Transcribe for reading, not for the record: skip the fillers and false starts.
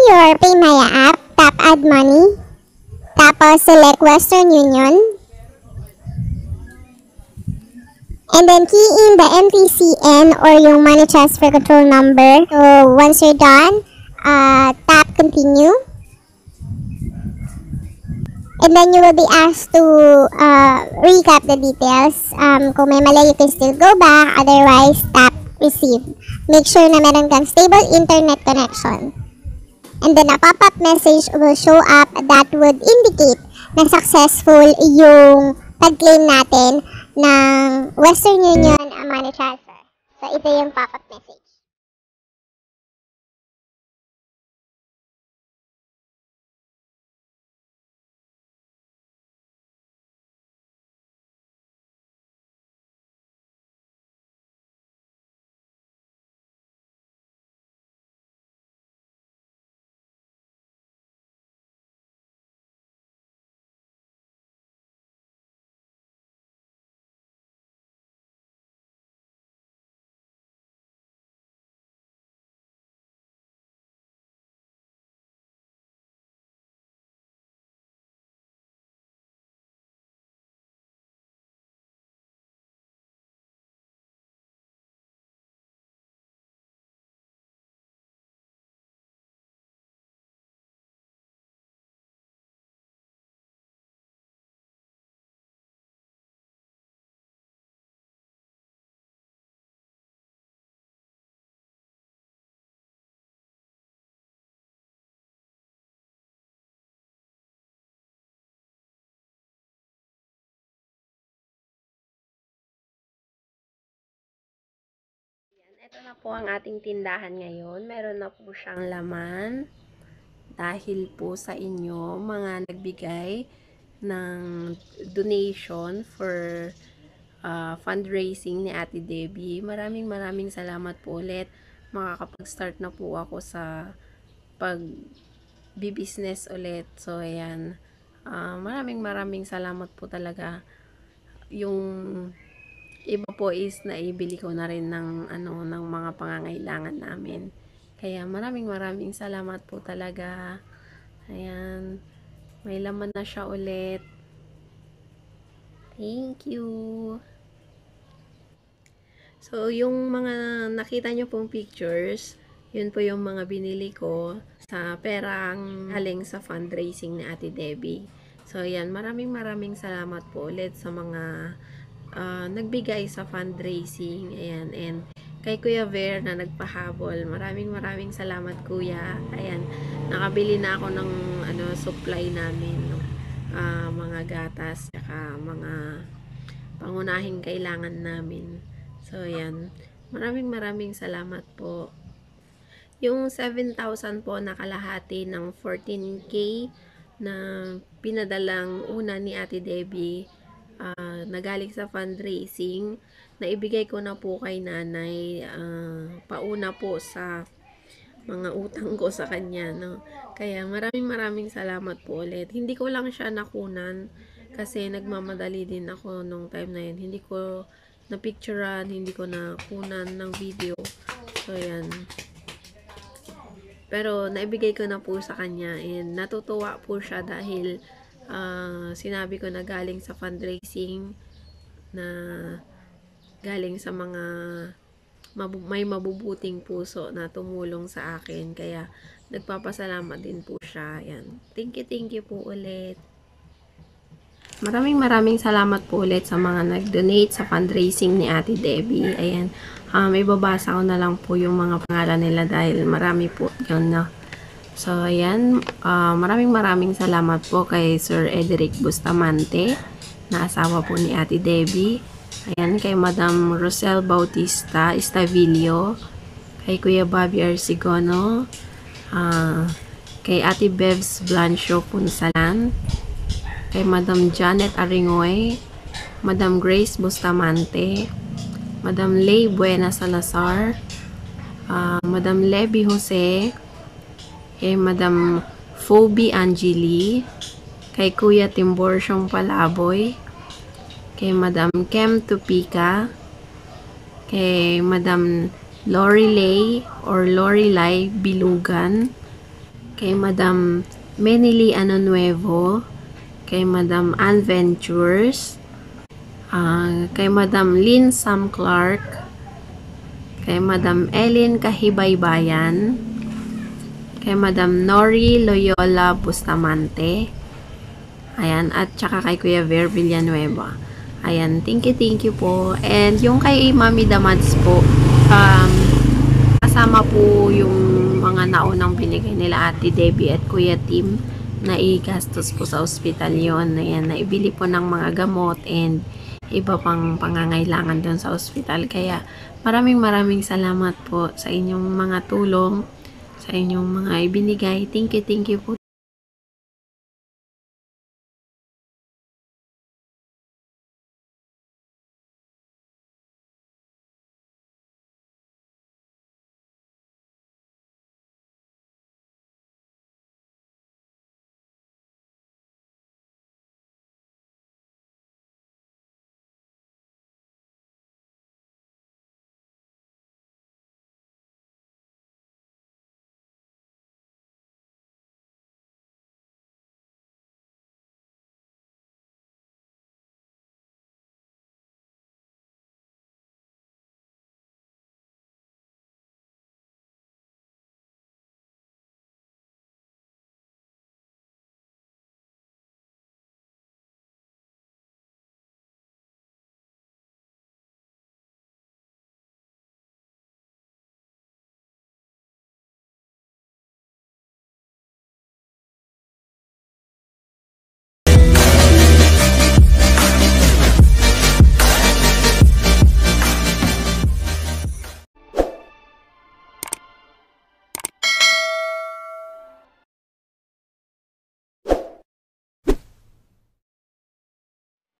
your PayMaya app, tap Add Money, tapos select Western Union, and then key in the MTCN or yung Money Transfer Control Number. So once you're done, tap Continue. And then you will be asked to recap the details. Kung may mali, you can still go back. Otherwise, tap Receive. Make sure na meron kang stable internet connection. And then a pop-up message will show up that would indicate na successful yung pag-claim natin ng Western Union Money Transfer. So ito yung pop-up message. Ito na po ang ating tindahan ngayon. Meron na po siyang laman dahil po sa inyo mga nagbigay ng donation for fundraising ni Ate Debbie. Maraming salamat po ulit. Makakapag-start na po ako sa pag-business ulit. So, ayan. Maraming salamat po talaga. Yung iba po is naibili ko na rin ng ng mga pangangailangan namin. Kaya maraming salamat po talaga. Ayan. May laman na siya ulit. Thank you. So, yung mga nakita nyo pong pictures, yun po yung mga binili ko sa perang haling sa fundraising ni Ate Debbie. So, yan. Maraming salamat po ulit sa mga nagbigay sa fundraising. Ayan. And kay Kuya Ver na nagpahabol. Maraming salamat, Kuya. Ayan. Nakabili na ako ng supply namin. Mga gatas. Saka mga pangunahing kailangan namin. So, ayan. Maraming salamat po. Yung 7,000 po nakalahati ng 14K na pinadalang una ni Ate Debbie nagaling sa fundraising, na ibigay ko na po kay nanay pauna po sa mga utang ko sa kanya, no? Kaya maraming salamat po ulit. Hindi ko lang siya nakunan kasi nagmamadali din ako nung time na yun. Hindi ko na-picturean, hindi ko nakunan ng video. So, yan. Pero, naibigay ko na po sa kanya and natutuwa po siya dahil sinabi ko na galing sa fundraising, na galing sa mga may mabubuting puso na tumulong sa akin. Kaya, nagpapasalamat din po siya. Yan. Thank you po ulit. Maraming salamat po ulit sa mga nag-donate sa fundraising ni Ate Debbie. Ayan. May babasa ko na lang po yung mga pangalan nila dahil marami po yun na. So, ayan. Maraming salamat po kay Sir Ederic Bustamante, na asawa po ni Ate Debbie. Ayan, kay Madam Rosel Bautista Estavillo, kay Kuya Bobby Arsigono, kay Ate Bevs Blancho Punsalan, kay Madam Janet Aringoy, Madam Grace Bustamante, Madam Lay Buena Salazar, Madam Levy Jose, kay Madam Phoebe Angeli, kay Kuya Timborsyong Palaboy, kay Madam Kem Tupika, kay Madam Lorelei or Lorelai Bilugan, kay Madam Menily Nuevo, kay Madam Ann Ventures, kay Madam Lynn Sam Clark, kay Madam Ellen Kahibaybayan, kay Madam Nori Loyola Bustamante, ayan, at saka kay Kuya Ver Villanueva. Ayan, thank you po. And yung kay Mami Damads po, kasama po yung mga naunang binigay nila Ate Debbie at Kuya Tim na igastos po sa ospital yon. Ayan, naibili po ng mga gamot and iba pang pangangailangan doon sa ospital. Kaya maraming salamat po sa inyong mga tulong, sa inyong mga ibinigay. Thank you po